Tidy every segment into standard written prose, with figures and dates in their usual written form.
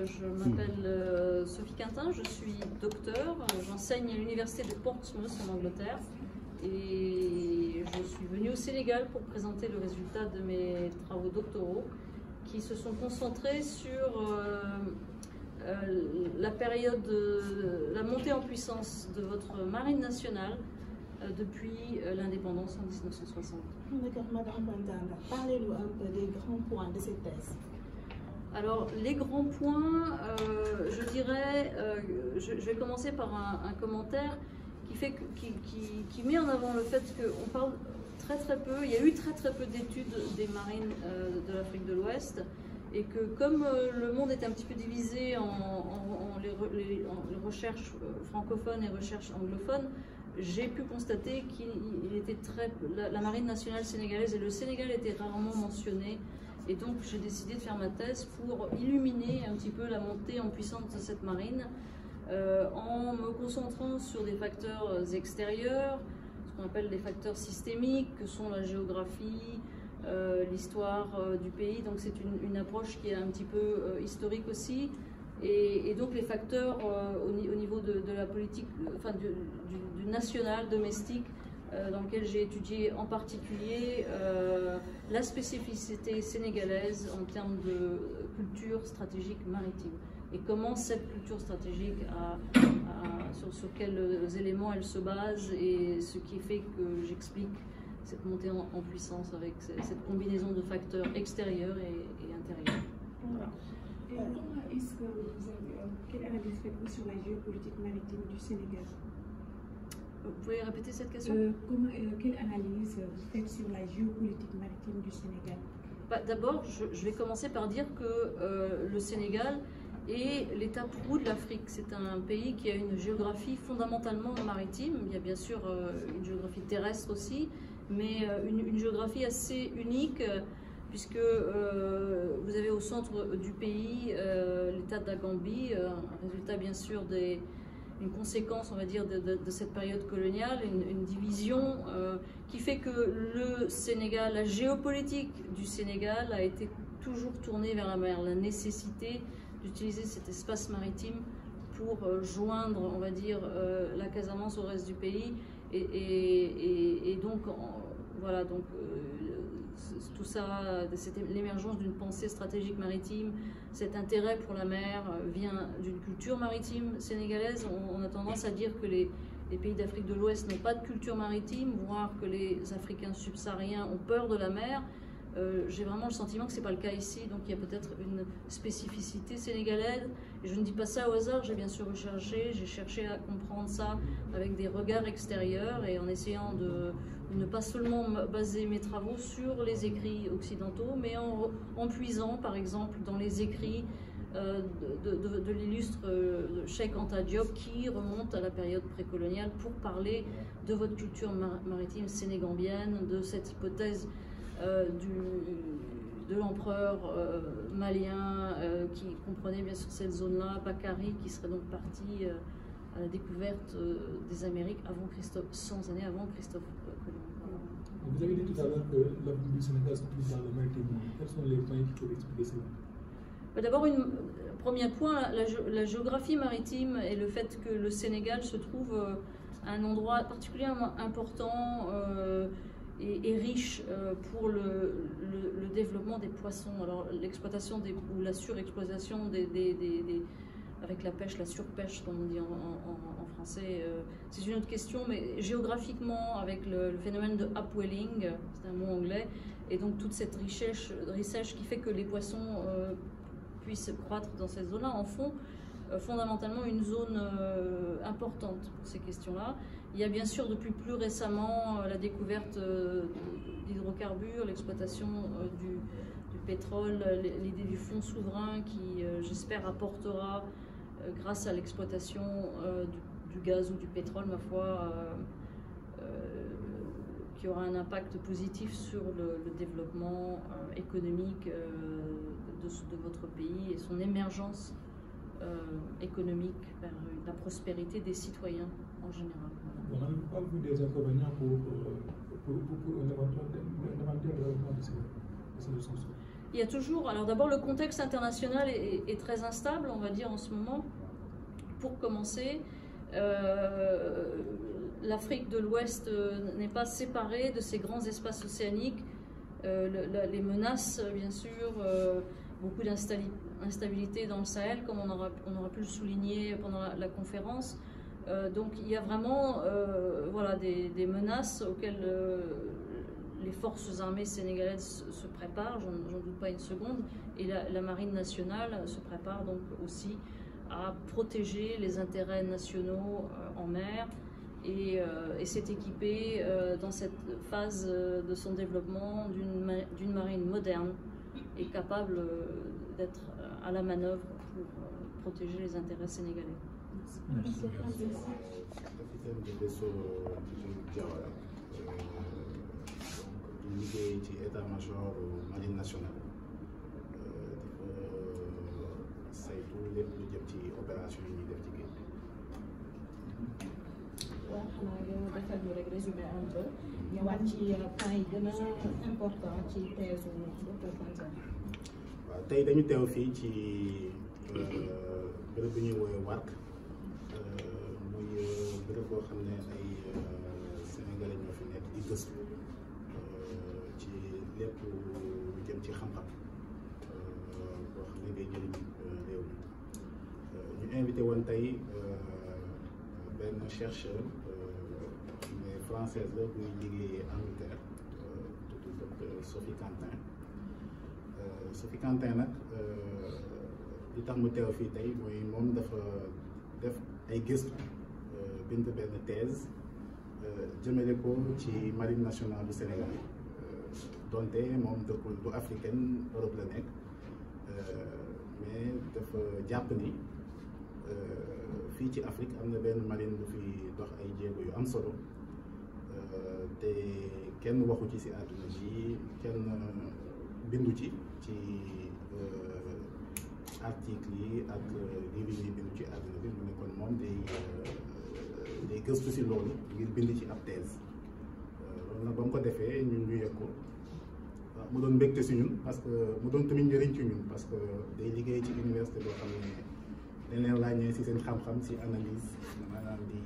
je m'appelle Sophie Quintin, je suis docteur, j'enseigne à l'université de Portsmouth en Angleterre et je suis venue au Sénégal pour présenter le résultat de mes travaux doctoraux qui se sont concentrés sur la période, la montée en puissance de votre marine nationale depuis l'indépendance en 1960. D'accord, Madame Bandana, parlez-nous un peu des grands points de cette thèse. Alors, les grands points, je dirais, je vais commencer par un commentaire qui met en avant le fait qu'on parle très peu, il y a eu très peu d'études des marines de l'Afrique de l'Ouest, et que comme le monde est un petit peu divisé en les recherches francophones et recherches anglophones, j'ai pu constater qu'il était la marine nationale sénégalaise et le Sénégal était rarement mentionné. Et donc j'ai décidé de faire ma thèse pour illuminer un petit peu la montée en puissance de cette marine en me concentrant sur des facteurs extérieurs, ce qu'on appelle des facteurs systémiques, que sont la géographie, l'histoire du pays. Donc c'est une approche qui est un petit peu historique aussi. Et donc les facteurs au niveau de la politique, enfin du national, domestique, dans lequel j'ai étudié en particulier la spécificité sénégalaise en termes de culture stratégique maritime et comment cette culture stratégique sur quels éléments elle se base et ce qui fait que j'explique cette montée en puissance avec cette combinaison de facteurs extérieurs et intérieurs. Voilà. Et comment est-ce que vous avez, quelle analyse faites-vous sur la géopolitique maritime du Sénégal? Vous pouvez répéter cette question? Quelle analyse vous faites sur la géopolitique maritime du Sénégal? D'abord, je vais commencer par dire que le Sénégal est l'état roux de l'Afrique. C'est un pays qui a une géographie fondamentalement maritime. Il y a bien sûr une géographie terrestre aussi, mais une géographie assez unique, puisque vous avez au centre du pays l'état de la Gambie, un résultat bien sûr une conséquence, on va dire, de cette période coloniale, une division qui fait que le Sénégal, la géopolitique du Sénégal a été toujours tournée vers la mer, la nécessité d'utiliser cet espace maritime pour joindre, on va dire, la Casamance au reste du pays, et donc, voilà, donc tout ça, l'émergence d'une pensée stratégique maritime, cet intérêt pour la mer vient d'une culture maritime sénégalaise. On a tendance à dire que les pays d'Afrique de l'Ouest n'ont pas de culture maritime, voire que les Africains subsahariens ont peur de la mer. J'ai vraiment le sentiment que ce n'est pas le cas ici, donc il y a peut-être une spécificité sénégalaise. Et je ne dis pas ça au hasard, j'ai bien sûr recherché, j'ai cherché à comprendre ça avec des regards extérieurs et en essayant de ne pas seulement baser mes travaux sur les écrits occidentaux, mais en puisant par exemple dans les écrits de l'illustre Cheikh Anta Diop qui remonte à la période précoloniale pour parler de votre culture maritime sénégambienne, de cette hypothèse de l'empereur malien qui comprenait bien sûr cette zone-là, Bakary, qui serait donc parti à la découverte des Amériques avant Christophe, 100 années avant Christophe Colomb. Vous avez dit tout à l'heure que l'avenir du Sénégal se trouve dans le maritime. Quels sont les points qui peuvent expliquer cela? D'abord, premier point, la géographie maritime et le fait que le Sénégal se trouve à un endroit particulièrement important et riche pour le développement des poissons. Alors l'exploitation ou la surexploitation avec la pêche, la surpêche comme on dit en français, c'est une autre question, mais géographiquement avec le phénomène de upwelling, c'est un mot anglais, et donc toute cette richesse qui fait que les poissons puissent croître dans cette zone-là en font fondamentalement une zone importante pour ces questions-là. Il y a bien sûr depuis plus récemment la découverte d'hydrocarbures, l'exploitation du pétrole, l'idée du fonds souverain qui, j'espère, apportera, grâce à l'exploitation du gaz ou du pétrole, ma foi, qui aura un impact positif sur le développement économique de votre pays et son émergence économique vers la prospérité des citoyens en général. On n'a pas vu des inconvénients pour un éventuel développement de ces ressources. il y a toujours, alors d'abord le contexte international est très instable, on va dire en ce moment. Pour commencer, l'Afrique de l'Ouest n'est pas séparée de ces grands espaces océaniques. Les menaces, bien sûr, beaucoup d'instabilité dans le Sahel, comme on aura pu le souligner pendant la conférence. Donc il y a vraiment voilà, des menaces auxquelles les forces armées sénégalaises se préparent, j'en doute pas une seconde, et la marine nationale se prépare donc aussi à protéger les intérêts nationaux en mer et s'est équipée dans cette phase de son développement d'une marine moderne et capable d'être à la manœuvre pour protéger les intérêts sénégalais. Capitaine de vaisseau Diawara di liggéey ci état-major marine nationale dafa saytu lépp lu jëm ci opération yi ñuy def ci géej bi. waaw xanaa nga defal ñu rek résumé un peu ñëwaat ci point yi gën a important ci thèse docteur Kanté. waaw tey dañu teew fii ci bërëb bi ñuy woowee WARC muy bërëb boo xam ne ay sénégalais ñoo fi nekk di gëstu ci lépp lu jëm ci xam-xam boo xam ne day jëriñ réew mi ñu invité woon tey benn chercheur mais française la buy liggéeyee Angleterre tudd docteur Sophie Quentin. Sophie Quentin nag li tax mu teew fii tey mooy moom dafa def ay gëstu bind benn thèse jëmale ko ci marine nationale du Sénégal donte moom dëkkul du africaine Europe la nekk mais dafa jàpp ni fii ci Afrique am na benn marine bu fi dox ay jéego yu am solo te kenn waxu ci si àdduna bi kenn bindu ci article yi ak livre yi bindu ci àdduna bi mu ne kon moom day gëstu si loolu ngir bind ci ab thèse loolu nag ba mu ko defee ñun ñu yëg ko mu doon mbégte si ñun parce que mu doon tamit njëriñ ci ñun parce que day liggéey ci université boo xam ne dañ leen ràññee si seen xam-xam si analyse maanaam di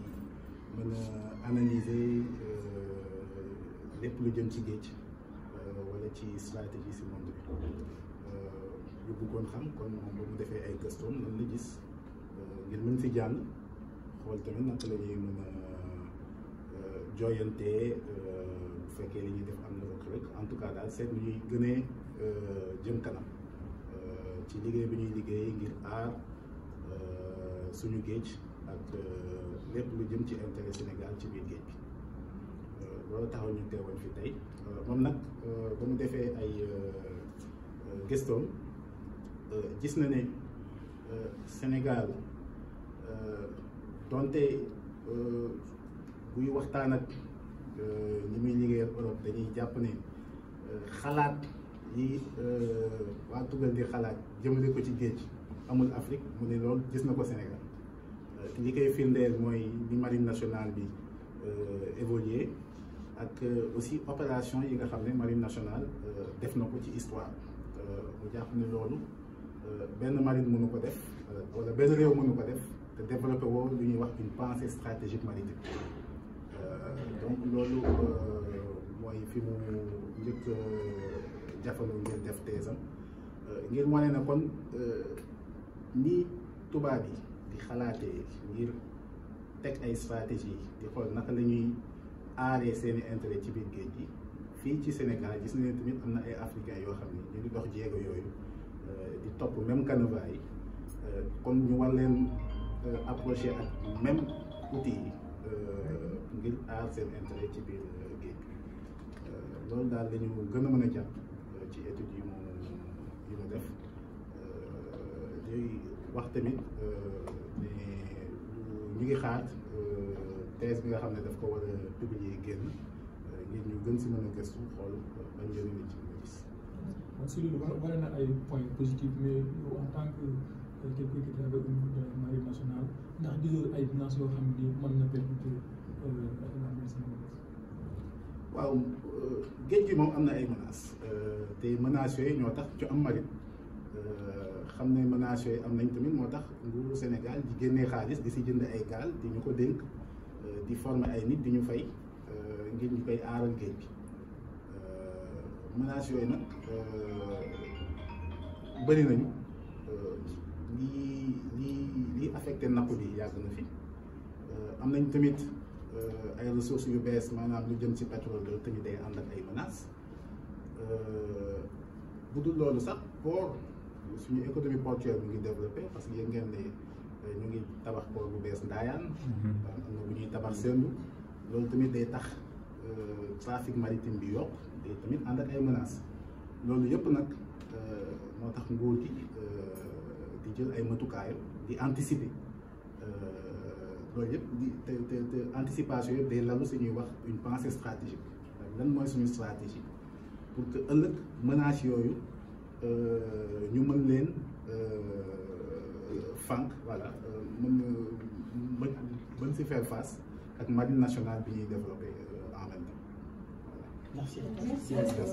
mën a analyser lépp lu jëm ci géej wala ci stratégie si monde bi ñu bëggoon xam kon moom ba mu defee ay gëstoom lan la gis ngir mën si jàng xool tamit naka la ñuy mën a jooyantee bu fekkee li ñuy def am na rek en tout cas daal seet ñuy gënee jëm kanam ci liggéey bi ñuy liggéey ngir aar suñu géej ak lépp lu jëm ci intérêt Sénégal ci biir géej bi loolu taxaw ñu teewoon fi tey moom nag ba mu defee ay gëstoom gis na ne Sénégal donte buy waxtaan ak ñi muy liggéeyal Europe dañuy jàpp ne xalaat yi waa tugal di xalaat jëmale ko ci géej amul Afrique mu ne loolu gis na ko Sénégal li koy firndeel mooy ni marine nationale bi évolué ak aussi opération yi nga xam ne marine nationale def na ko ci histoire mu jàpp ne loolu benn marine mënu ko def wala benn réew mënu ko def te développé woo lu ñuy wax une pensée stratégique maritime donc loolu mooy fi mu njëkk jàppaloo ngir def teesam ngir wane na kon ni tubaab yi di xalaatee ngir teg ay stratégie di xool naka la ñuy aaree seeni intérêt ci biir géej gi fii ci Sénégal gis nañu tamit am na ay africains yoo xam ne ñu ngi dox jéego yooyu di topp même canevas yi kon ñu war leen approché ak même outil yi ngir aar seen intérêt ci biir géej gi loolu daal la ñu gën a mën a jàpp ci études yi mu def di wax tamit ne ñu ngi xaar thèse bi nga xam ne daf ko war a publier génn ngir ñu gën si mën a gëstu xool ban njëriñ lañ ci mën a gis. donc si loolu war na ay points positifs mais yow en tant que quelqu'un qui travaille au niveau de la marine nationale ndax gisoo ay menaces yoo xam ni mën na percuter la marine sénégalaise. waaw géej gi moom am na ay menaces te menaces yooyu ñoo tax ñu am marine xam ne menaces yooyu am nañ tamit moo tax nguuru Sénégal di génnee xaalis di si jënd ay gaal di ñu ko dénk di former ay nit di ñu fay ngir ñu koy aaral géej gi menaces yooyu nag bëri nañu lii affecté napp bi yàgg na fi am nañ tamit ay ressources yu bees maanaam lu jëm ci pétrole loolu tamit day ànd ak ay menaces bu dul loolu sax port suñu économie portuaire mu ngi développé parce que yéen ngeen ne ñu ngi tabax port bu bees Ndayane am na bu ñuy tabax Sendou loolu tamit day tax trafic maritime bi yokk day tamit ànd ak ay menaces loolu yëpp nag moo tax nguur gi di jël ay matukaayam di anticiper loolu yëpp di te anticipation yëpp day lalu suñuy wax une pensée stratégique lan mooy suñu stratégie pour que ëllëg menaces yooyu ñu mën leen fànq voilà mën si faire face ak marine nationale bi ñuy développé en même temps voilà. Merci.